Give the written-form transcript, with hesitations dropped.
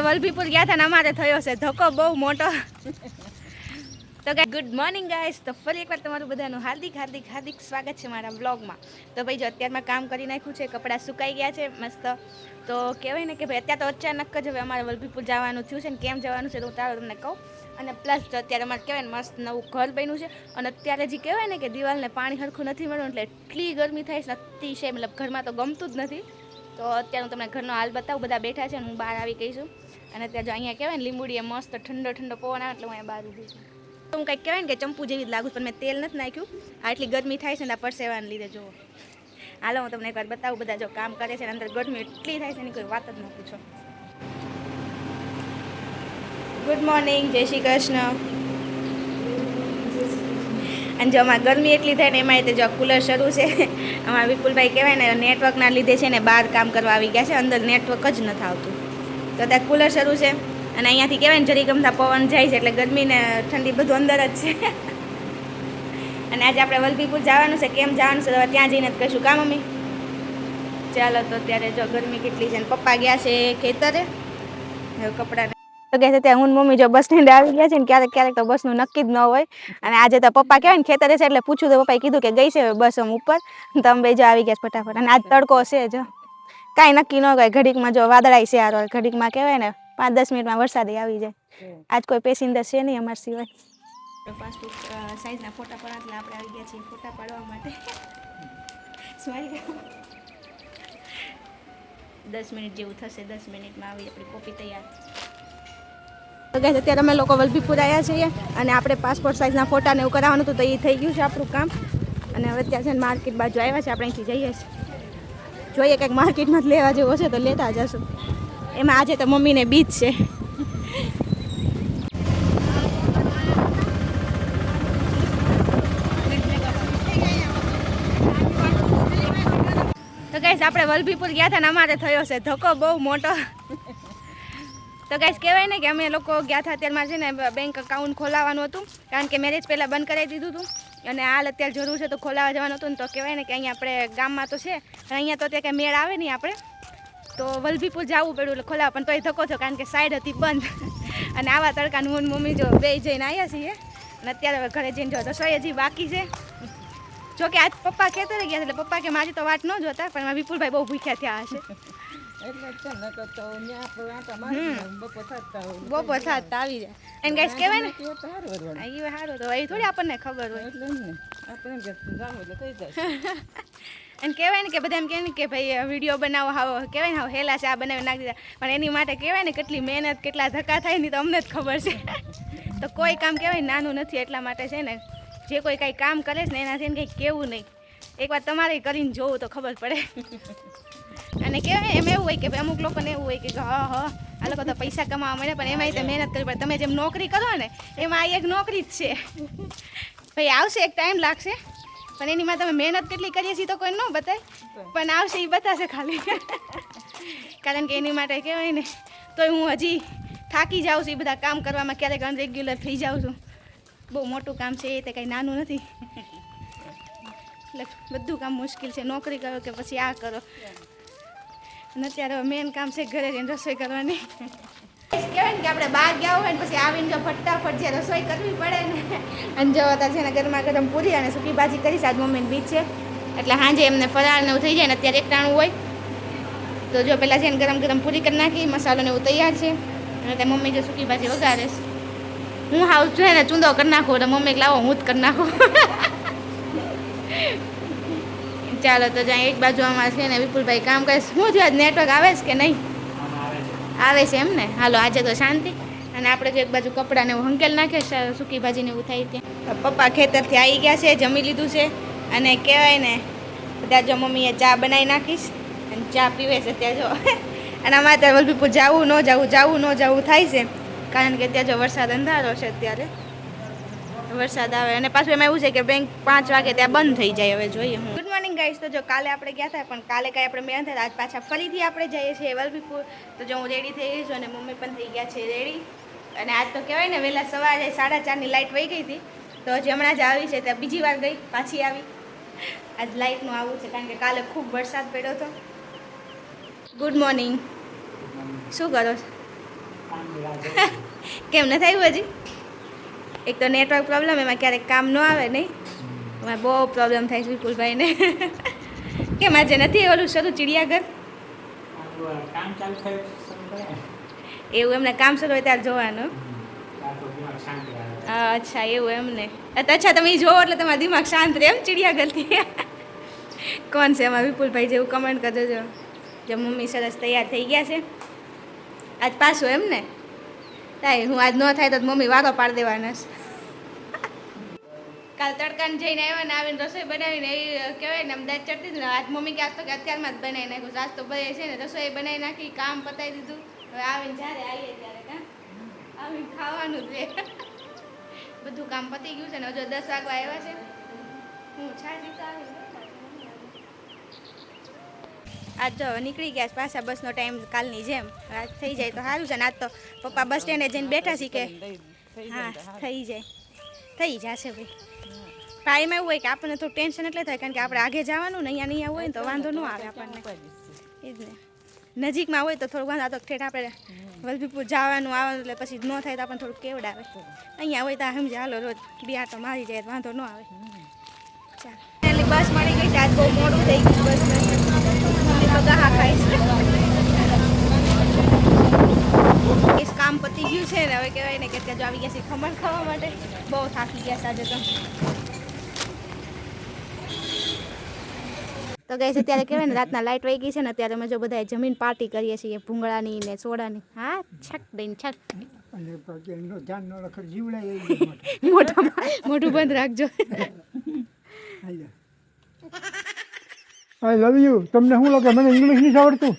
વલભીપુર ગયા હતા ને અમારે થયો છે ધક્કો બહુ મોટો. તો ગુડ મોર્નિંગ ગાઈસ. તો ફરી એકવાર તમારું બધાનું હાર્દિક સ્વાગત છે મારા બ્લોગમાં. તો ભાઈ જો અત્યારમાં કામ કરી નાખ્યું છે, કપડાં સુકાઈ ગયા છે મસ્ત. તો કહેવાય ને કે ભાઈ અત્યારે તો અચાનક જ હવે અમારે વલભીપુર જવાનું થયું છે ને કેમ જવાનું છે તો હું તમને કહું. અને પ્લસ અત્યારે અમારે કહેવાય ને મસ્ત નવું ઘર બન્યું છે અને અત્યારે જે કહેવાય ને કે દિવાલને પાણી સરખું નથી મળ્યું એટલે એટલી ગરમી થાય છે અતિશય, મતલબ ઘરમાં તો ગમતું જ નથી. તો અત્યારે હું તમને ઘરનો હાલ બતાવું, બધા બેઠા છે અને હું બહાર આવી ગઈ છું. અને અત્યારે જો અહીંયા કહેવાય ને લીંબુડીએ મસ્ત ઠંડો પવન આવે એટલે હું અહીંયા બહાર ઊભી છું. તો હું કંઈક કહેવાય ને કે ચંપુ જેવી જ લાગુ, પણ મેં તેલ નથી નાખ્યું. આટલી ગરમી થાય છે ને આ પરસેવાને લીધે જુઓ. હાલો હું તમને એકવાર બતાવું, બધા જો કામ કરે છે અંદર ગરમી એટલી થાય છે એની કોઈ વાત જ ન પૂછો. ગુડ મોર્નિંગ, જય શ્રી કૃષ્ણ. અને જો અમારે ગરમી એટલી થાય ને એમાં જો કુલર શરૂ છે. અમારા વિપુલભાઈ કહેવાય ને નેટવર્કના લીધે છે ને બહાર કામ કરવા આવી ગયા છે, અંદર નેટવર્ક જ નથી આવતું. તો ત્યાં કુલર શરૂ છે અને અહીંયાથી કહેવાય ને જરી ગમતા પવન જાય છે એટલે ગરમી ને ઠંડી બધું અંદર જ છે. અને આજે આપણે વલભીપુર જવાનું છે, કેમ જવાનું છે ત્યાં જઈને જ કહીશું. કામ મમ્મી ચાલો. તો અત્યારે જો ગરમી કેટલી છે ને પપ્પા ગયા છે ખેતરે કપડાં. તો કહે છે ત્યાં હું મમ્મી જો બસ સ્ટેન્ડ આવી ગયા છે ને ક્યારેક તો બસનું નક્કી જ ન હોય. અને આજે તો પપ્પા કહેવાય ને ખેતરે છે એટલે પૂછ્યું તો પપ્પાએ કીધું કે ગઈ છે બસ ઉપર. તમે બે જો આવી ગયા ફટાફટ. અને આજ તડકો છે જો કાંઈ નક્કી ન હોય. ઘડીકમાં જો વાદળાય છે યાર, ઘડીકમાં કહેવાય ને 5-10 મિનિટમાં વરસાદ આવી જાય. આજ કોઈ પેસેન્જર છે નહીં અમારા સિવાય. પાસપોર્ટ સાઈઝના ફોટા પડ્યા એટલે આપણે આવી ગયા છીએ ફોટા પાડવા માટે. સ્માઈલ 10 મિનિટ જેવું થશે, 10 મિનિટમાં આવી આપણી કોપી તૈયાર. તો ગાઈસ અત્યારે અમે લોકો વલભીપુર આવ્યા છીએ અને આપણે પાસપોર્ટ સાઇઝના ફોટા ને એવું કરાવવાનું હતું તો એ થઈ ગયું છે આપણું કામ. અને હવે અત્યારે છે ને માર્કેટ બાજુ આવ્યા છે, આપણે અહીંથી જઈએ છીએ. જોઈએ કંઈક માર્કેટમાં જ લેવા જેવું હશે તો લેતા જશું. એમાં આજે તો મમ્મીને બીજ છે. તો ગાઈસ આપણે વલભીપુર ગયા હતા ને અમારે થયો છે ધક્કો બહુ મોટો. તો ગાઈસ કહેવાય ને કે અમે લોકો ગયા હતા અત્યારમાં છે ને બેંક અકાઉન્ટ ખોલાવવાનું હતું, કારણ કે મેરેજ પહેલાં બંધ કરાવી દીધું હતું અને હાલ અત્યારે જરૂર છે તો ખોલાવવા જવાનું હતું ને. તો કહેવાય ને કે અહીંયા આપણે ગામમાં તો છે પણ અહીંયા તો અત્યારે કંઈ મેળ આવે નહીં આપણે, તો વલભીપુર જવું પડ્યું એટલે ખોલાવવા. પણ તોય ધક્કો થયો કારણ કે સાઈડ હતી બંધ. અને આવા તડકાનું હું મમ્મી જો બે જઈને આવ્યા છીએ અને અત્યારે હવે ઘરે જઈને જો રસોઈ હજી બાકી છે. જોકે આજ પપ્પા ખેતરે ગયા એટલે પપ્પા કે મારી તો વાત ન જોતા, પણ વિપુલભાઈ બહુ ભૂખ્યા થયા હશે. બપોર સાત આવી જાય એને ગાઈસ કહેવાય ને એ સારું તો એ થોડી આપણને ખબર હોય. અને કહેવાય ને કે બધા એમ કહે ને કે ભાઈ વિડીયો બનાવો હાવ કહેવાય ને હાવ હેલા છે આ બનાવી નાખી દીધા, પણ એની માટે કહેવાય ને કેટલી મહેનત કેટલા ધક્કા થાય ને તો અમને જ ખબર છે. તો કોઈ કામ કહેવાય નાનું નથી, એટલા માટે છે ને જે કોઈ કાંઈ કામ કરે છે ને એનાથી કંઈક કહેવું નહીં, એકવાર તમારે કરીને જોવું તો ખબર પડે. અને કહેવાય એમ એવું હોય કે ભાઈ અમુક લોકોને એવું હોય કે આ લોકો તો પૈસા કમાવા મળે પણ એમાં તો મહેનત કરવી પડે. તમે જેમ નોકરી કરો ને એમાં આ એક નોકરી જ છે. ભાઈ આવશે એક ટાઈમ લાગશે પણ એની માં તમે મહેનત કેટલી કરીએ છીએ તો કોઈ ન બતાય, પણ આવશે એ બતાવશે ખાલી. કારણ કે એની માટે કહેવાય ને તોય હું હજી થાકી જાઉં છું એ બધા કામ કરવામાં, ક્યારેક અનરેગ્યુલર થઈ જાઉં છું. બહુ મોટું કામ છે એ તે કંઈ નાનું નથી, એટલે બધું કામ મુશ્કેલ છે. નોકરી કરો કે પછી આ કરો. અને અત્યારે મેન કામ છે ઘરે જઈને રસોઈ કરવાની. કહેવાય ને કે આપણે બહાર ગયા હોય ને પછી આવીને જો ફટાફટ જે રસોઈ કરવી પડે ને. અને જો અત્યારે છે ને ગરમા ગરમ પૂરી અને સૂકી ભાજી કરીશ. આજ મમ્મીને બીજ છે એટલે સાંજે એમને ફરાળ ને એવું થઈ જાય ને અત્યારે એકટાણું હોય તો જો પહેલાં છે ને ગરમ ગરમ પૂરી કરી નાખી, મસાલો ને એવું તૈયાર છે. અને ત્યાં મમ્મી જો સૂકી ભાજી વઘારે છે. હું હાવ જોઈએ ને ચૂંદો કરી નાખું એટલે મમ્મી લાવો હું જ કરી નાખું. ચાલો તો જ્યાં એક બાજુ અમારે છે ને વિપુલભાઈ કામ કરે છે. શું થયું આજ નેટવર્ક આવે છે કે નહીં? આવે છે એમ ને. હાલો આજે તો શાંતિ. અને આપણે જો એક બાજુ કપડાને એવું હંકેલ નાખે સૂકી ભાજીને એવું થાય ત્યાં. પપ્પા ખેતરથી આવી ગયા છે, જમી લીધું છે અને કહેવાય ને બધા જો મમ્મીએ ચા બનાવી નાખીશ અને ચા પીવે છે ત્યાં જો. અને અમારે ત્યાં વલભીપુર જવું ન જવું થાય છે કારણ કે ત્યાં જો વરસાદ અંધારો છે અત્યારે. વરસાદ આવે અને પાછું એમાં એવું છે કે બેંક 5 વાગે ત્યાં બંધ થઈ જાય. હવે જોઈએ હું. Good morning guys. તો જો કાલે આપણે ગયા હતા પણ કાલે કાંઈ આપણે મેળ થયા, આજ પાછા ફરીથી આપણે જઈએ છીએ વલભીપુર. તો જો હું રેડી થઈ ગઈ છું અને મમ્મી પણ થઈ ગયા છે રેડી. અને આજ તો કહેવાય ને વહેલા સવારે 4:30ની લાઇટ વહી ગઈ હતી તો હજી હમણાં જ આવી છે ત્યાં બીજી વાર ગઈ પાછી આવી. આજ લાઇટનું આવું છે કારણ કે કાલે ખૂબ વરસાદ પડ્યો હતો. Good morning. શું કરો છો? કેમ ન થયું હજી? એક તો નેટવર્ક પ્રોબ્લેમ, એમાં ક્યારેક કામ ન આવે નહીં, એમાં બહુ પ્રોબ્લેમ થાય છે વિપુલભાઈને. કેમ આજે નથી ઓલું શરૂ ચિડિયાઘર? કામ ચાલુ થયું એવું એમને કામ શરૂ હોય ત્યારે જોવાનું. શાંતિ આવે. અચ્છા એવું એમને. અચ્છા તમે ઈ જોવો એટલે તમારું દિમાગ શાંત રહે એમ ચિડિયાઘરથી. કોણ છે એમાં વિપુલભાઈ જેવું? કમેન્ટ કરજો. જો મમ્મી સરસ તૈયાર થઈ ગયા છે આજ પાછું એમ ને. થાય હું આજ ન થાય તો મમ્મી વારો પાડી દેવાના છે. કાલ તડકાને જઈને આવ્યા ને આવીને રસોઈ બનાવીને એ કહેવાય ને આમ દાંત ચડતી હતી ને આજ મમ્મી કે આજ તો કે અત્યારમાં જ બનાવી નાખ્યું. આજ તો બધે છે ને રસોઈ બનાવી નાખી, કામ પતાવી દીધું. હવે આવીને જ્યારે આવીએ ત્યારે કાં આવીને ખાવાનું જ રહે. બધું કામ પતી ગયું છે ને હજુ 10 વાગવા આવ્યા છે. હું છાજી તો આવી આજ તો નીકળી ગયા પાછા બસનો ટાઈમ કાલની જેમ. આજ થઈ જાય તો સારું છે ને. આજ તો પપ્પા બસ સ્ટેન્ડે જઈને બેઠા છે કે હા થઈ જશે ભાઈ. ટાઈમ એવું હોય કે આપણને થોડું ટેન્શન એટલે થાય કારણ કે આપણે આગે જવાનું ને અહીંયા હોય ને તો વાંધો ન આવે આપણને. એ જ ને નજીકમાં હોય તો થોડું વાંધો તો ઠેઠ આપણે વલભીપુર જવાનું આવવાનું એટલે પછી ન થાય તો આપણને થોડુંક કેવડાવે. અહીંયા હોય તો સમજે હાલો રોજ બે આટો મારી જાય તો વાંધો ન આવે. ચાલો એટલે બસ મળી ગઈ છે. આજ બહુ મોડું થઈ ગયું બસમાં. મમ્મી તો ગાહા ખાય છે. કામ પતી ગયું છે ને હવે કહેવાય ને કે જો આવી ગયા છે ખમણ ખાવા માટે. બહુ થાકી ગયા છે આજે તો ગઈ છે ત્યારે કહેવાય ને રાતના લાઇટ વહી ગઈ છે ને અત્યારે અમે જો બધા જમીન પાર્ટી કરીએ છીએ ભૂંગળાની ને સોડાની. હા છક દઈને છક મોઢું બંધ રાખજો. આઈ લવ યુ. તમને શું લાગે મને ઇંગ્લિશ નથી આવડતું?